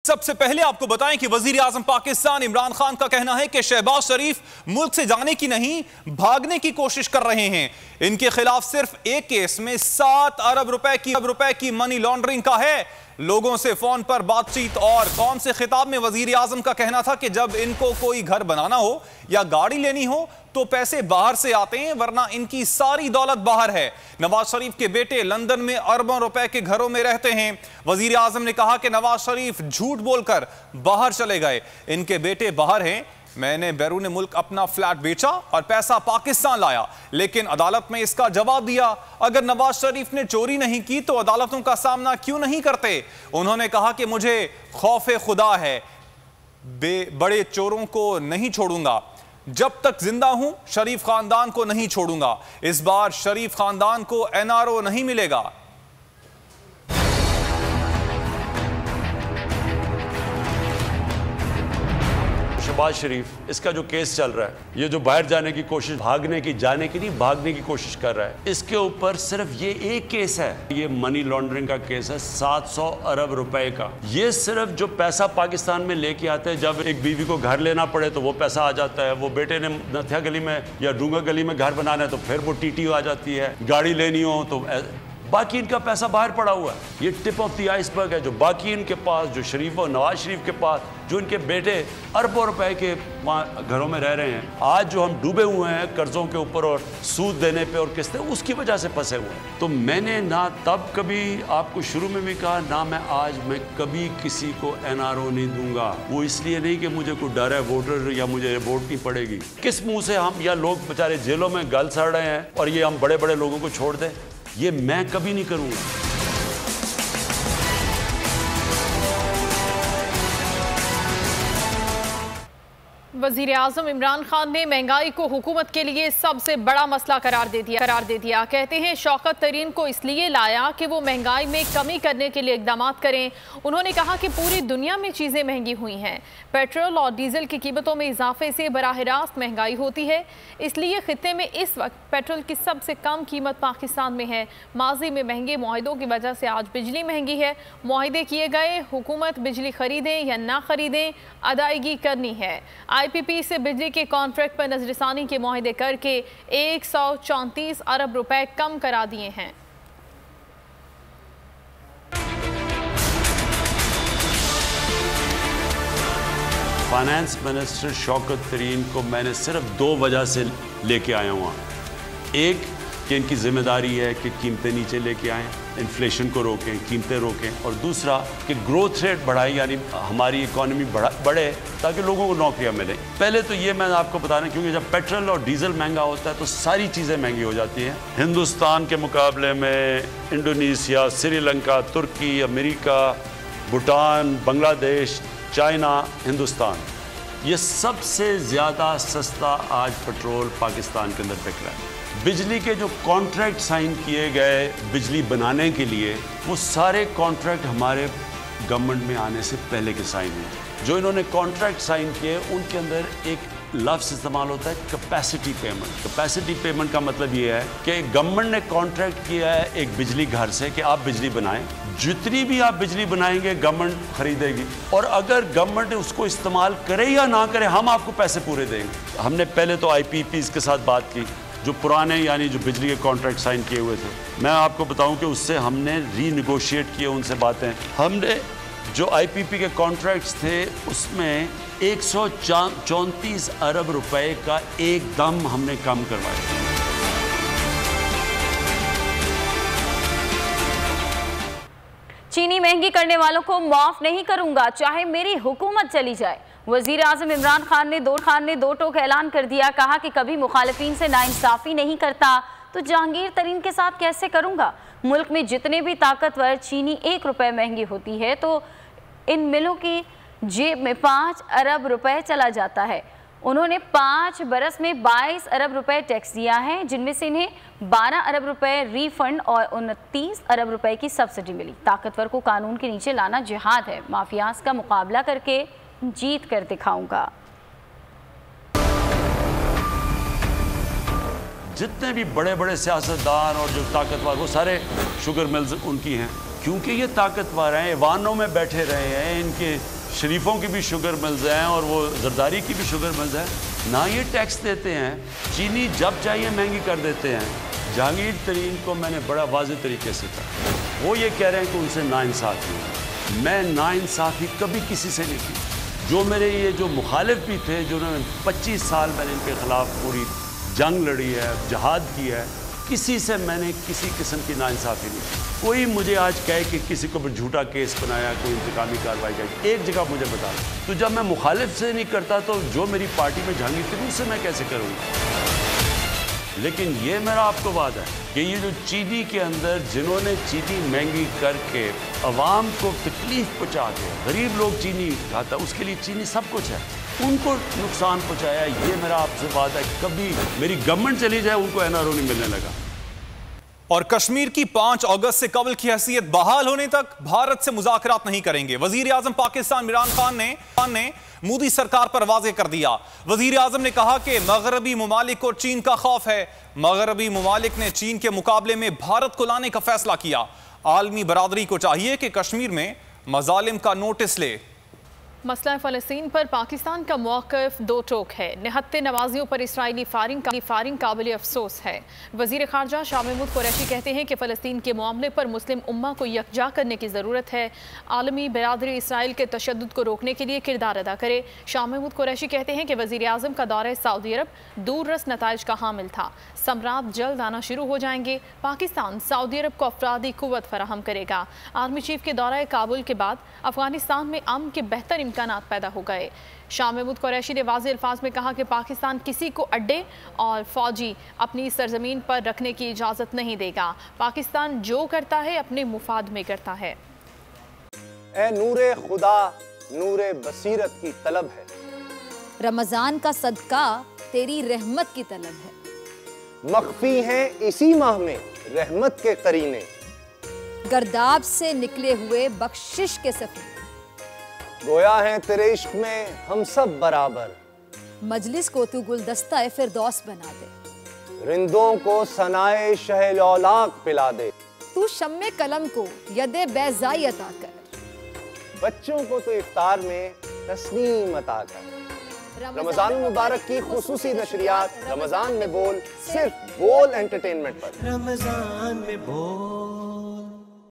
सबसे पहले आपको बताएं कि वजीर आजम पाकिस्तान इमरान खान का कहना है कि शहबाज शरीफ मुल्क से जाने की नहीं भागने की कोशिश कर रहे हैं। इनके खिलाफ सिर्फ एक केस में 7 अरब रुपए की मनी लॉन्ड्रिंग का है। लोगों से फोन पर बातचीत और कौम से खिताब में वजीर आजम का कहना था कि जब इनको कोई घर बनाना हो या गाड़ी लेनी हो तो पैसे बाहर से आते हैं, वरना इनकी सारी दौलत बाहर है। नवाज शरीफ के बेटे लंदन में अरबों रुपए के घरों में रहते हैं। वजीर आजम ने कहा कि नवाज शरीफ झूठ बोलकर बाहर चले गए, इनके बेटे बाहर हैं। मैंने बैरून मुल्क अपना फ्लैट बेचा और पैसा पाकिस्तान लाया, लेकिन अदालत में इसका जवाब दिया। अगर नवाज शरीफ ने चोरी नहीं की तो अदालतों का सामना क्यों नहीं करते? उन्होंने कहा कि मुझे खौफ खुदा है, बड़े चोरों को नहीं छोड़ूंगा, जब तक जिंदा हूं शरीफ खानदान को नहीं छोड़ूंगा। इस बार शरीफ खानदान को एनआरओ नहीं मिलेगा। शहबाज शरीफ, इसका जो केस चल रहा है, ये जो बाहर जाने की कोशिश, भागने की, जाने की नहीं, भागने की कोशिश कर रहा है, इसके ऊपर सिर्फ ये एक केस है। ये मनी लॉन्ड्रिंग का केस है 700 अरब रुपए का। ये सिर्फ जो पैसा पाकिस्तान में लेके आते हैं, जब एक बीवी को घर लेना पड़े तो वो पैसा आ जाता है। वो बेटे ने नथिया गली में या डूंगा गली में घर बनाना है तो फिर वो टीटी आ जाती है। गाड़ी लेनी हो तो बाकी इनका पैसा बाहर पड़ा हुआ है। ये टिप ऑफ द आइसबर्ग है। जो बाकी इनके पास, जो शरीफ और नवाज शरीफ के पास, जो इनके बेटे अरबों रुपए के वहाँ घरों में रह रहे हैं, आज जो हम डूबे हुए हैं कर्जों के ऊपर और सूद देने पे और किस्तें, उसकी वजह से फंसे हुए हैं। तो मैंने ना तब कभी आपको शुरू में भी कहा, ना मैं आज मैं कभी किसी को एनआरओ नहीं दूंगा। वो इसलिए नहीं कि मुझे कोई डर है वोटर या मुझे वोट नहीं पड़ेगी। किस मुंह से हम, या लोग बेचारे जेलों में गल सड़ रहे हैं और ये हम बड़े बड़े लोगों को छोड़ दें? ये मैं कभी नहीं करूंगा। वज़ीर आज़म इमरान खान ने महंगाई को हुकूमत के लिए सबसे बड़ा मसला करार दे दिया। कहते हैं शौकत तरीन को इसलिए लाया कि वो महंगाई में कमी करने के लिए इक़दाम करें। उन्होंने कहा कि पूरी दुनिया में चीज़ें महंगी हुई हैं। पेट्रोल और डीजल की कीमतों में इजाफे से बराह रास्त महंगाई होती है, इसलिए खित्ते में इस वक्त पेट्रोल की सबसे कम कीमत पाकिस्तान में है। माजी में महंगे मुआहदों की वजह से आज बिजली महंगी है। मुआहदे किए गए, हुकूमत बिजली खरीदें या ना खरीदें, अदायगी करनी है। IPP से बिजली के कॉन्ट्रैक्ट पर नजरसानी के मुआहदे करके 134 अरब रुपए कम करा दिए हैं। फाइनेंस मिनिस्टर शौकत तरीन को मैंने सिर्फ 2 वजह से लेके आया हूँ। एक कि इनकी जिम्मेदारी है कि कीमतें नीचे लेके आएँ, इन्फ्लेशन को रोकें, कीमतें रोकें, और दूसरा कि ग्रोथ रेट बढ़ाएं, यानी हमारी इकॉनमी बढ़े ताकि लोगों को नौकरियां मिलें। पहले तो ये मैं आपको बता रहा हूं, क्योंकि जब पेट्रोल और डीजल महंगा होता है तो सारी चीज़ें महंगी हो जाती हैं। हिंदुस्तान के मुकाबले में इंडोनेशिया, श्रीलंका, तुर्की, अमेरिका, भूटान, बांग्लादेश, चाइना, हिंदुस्तान, ये सबसे ज़्यादा सस्ता आज पेट्रोल पाकिस्तान के अंदर बिक रहा है। बिजली के जो कॉन्ट्रैक्ट साइन किए गए बिजली बनाने के लिए, वो सारे कॉन्ट्रैक्ट हमारे गवर्नमेंट में आने से पहले के साइन हुए। जो इन्होंने कॉन्ट्रैक्ट साइन किए उनके अंदर एक लफ्ज़ इस्तेमाल होता है कैपेसिटी पेमेंट। कैपेसिटी पेमेंट का मतलब ये है कि गवर्नमेंट ने कॉन्ट्रैक्ट किया है एक बिजली घर से कि आप बिजली बनाएं, जितनी भी आप बिजली बनाएंगे गवर्नमेंट खरीदेगी, और अगर गवर्नमेंट उसको इस्तेमाल करे या ना करे हम आपको पैसे पूरे देंगे। हमने पहले तो IPPs के साथ बात की, जो पुराने यानी जो बिजली के कॉन्ट्रैक्ट साइन किए हुए थे। मैं आपको बताऊं कि उससे हमने रीनिगोशिएट किए उनसे बातें। हमने जो IPP के कॉन्ट्रैक्ट्स थे उसमें 134 अरब रुपए का एकदम हमने कम करवाया। चीनी महंगी करने वालों को माफ नहीं करूंगा, चाहे मेरी हुकूमत चली जाए। वज़ीर आज़म इमरान खान ने दो टोक ऐलान कर दिया। कहा कि कभी मुखालिफिन से नाइंसाफ़ी नहीं करता तो जहांगीर तरीन के साथ कैसे करूंगा। मुल्क में जितने भी ताकतवर चीनी 1 रुपये महंगी होती है तो इन मिलों की जेब में 5 अरब रुपए चला जाता है। उन्होंने 5 बरस में 22 अरब रुपए टैक्स दिया है, जिनमें से इन्हें 12 अरब रुपए रिफंड और 29 अरब रुपए की सब्सिडी मिली। ताकतवर को कानून के नीचे लाना जिहाद है। माफियाज का मुकाबला करके जीत कर दिखाऊंगा। जितने भी बड़े बड़े सियासतदान और जो ताकतवर, वो सारे शुगर मिल्स उनकी हैं। क्योंकि ये ताकतवर हैं, ऐवानों में बैठे रहे हैं, इनके शरीफों की भी शुगर मिल जाए और वो जरदारी की भी शुगर मिल जाए, ना ये टैक्स देते हैं, चीनी जब चाहिए महंगी कर देते हैं। जहांगीर तरीन को मैंने बड़ा वाज़ेह तरीके से कहा, वो ये कह रहे हैं कि उनसे नाइंसाफ़ी है। मैं नाइंसाफ़ी कभी किसी से नहीं की। जो मेरे ये जो मुखालिफ भी थे, जिन्होंने 25 साल मैंने इनके ख़िलाफ़ पूरी जंग लड़ी है, जहाद किया है, किसी से मैंने किसी किस्म की नाइंसाफ़ी नहीं की। कोई मुझे आज कहे कि किसी को भी झूठा केस बनाया, कोई इंतकामी कार्रवाई की, एक जगह मुझे बता, तो जब मैं मुखालिफ से नहीं करता तो जो मेरी पार्टी में जहांगीर तरीन से मैं कैसे करूँगा। लेकिन ये मेरा आपको वादा है कि ये जो चीनी के अंदर जिन्होंने चीनी महंगी करके अवाम को तकलीफ पहुँचा के, गरीब लोग चीनी खाता, उसके लिए चीनी सब कुछ है, उनको नुकसान पहुँचाया, ये मेरा आपसे वादा है। कभी मेरी गवर्नमेंट चली जाए उनको एनआरओ नहीं मिलने लगा। और कश्मीर की 5 अगस्त से कबल की हैसियत बहाल होने तक भारत से मुज़ाकरात नहीं करेंगे। वजीर आजम पाकिस्तान इमरान खान ने मोदी सरकार पर वाज़ेह कर दिया। वजीर आजम ने कहा कि मगरबी ममालिक को चीन का खौफ है। मगरबी ममालिक ने चीन के मुकाबले में भारत को लाने का फैसला किया। आलमी बरादरी को चाहिए कि कश्मीर में मजालिम का नोटिस ले। मसला फ़लस्तीन पर पाकिस्तान का मौक़िफ़ दो टोक है। निहत्ते नवाजियों पर इसराइली फायरिंग काबिल अफसोस है। वज़ीर ख़ारजा शाह महमूद कुरैशी कहते हैं कि फ़लस्तीन के मामले पर मुस्लिम उम्मा को यकजा करने की ज़रूरत है। आलमी बरादरी इसराइल के तशद्दुद को रोकने के लिए किरदार अदा करे। शाह महमूद कुरैशी कहते हैं कि वज़ीर आज़म का दौरा सऊदी अरब दूररस नताइज का हामिल था। समरात जल्द आना शुरू हो जाएंगे। पाकिस्तान सऊदी अरब को अफरादी कुव्वत फराहम करेगा। आर्मी चीफ के दौरा काबुल के बाद अफगानिस्तान में अमन के बेहतर इम्कानात पैदा हो गए। शाह महमूद कुरैशी ने वाज़ेह अल्फाज में कहा कि पाकिस्तान किसी को अड्डे और फौजी अपनी सरजमीन पर रखने की इजाज़त नहीं देगा। पाकिस्तान जो करता है अपने मुफाद में करता है। ए नूरे खुदा नूरे बसीरत की तलब है, रमज़ान का सदका तेरी रहमत की तलब है। मख्फी हैं इसी माह में रहमत के करीने, गर्दाब से निकले हुए बख्शिश के सफीने। गोया है तेरे इश्क में हम सब बराबर, मजलिस को तू गुलदस्ता फिरदौस बना दे। रिंदों को सनाए शहलौलाक पिला दे, तू शम्मे कलम को यदे बैज़ाई अता कर। बच्चों को तो इफ्तार में तस्नीम अता कर। रमजान मुबारक की खुसूसी नशरियात रमजान में बोल, सिर्फ बोल एंटरटेनमेंट पर। रमजान में बोल।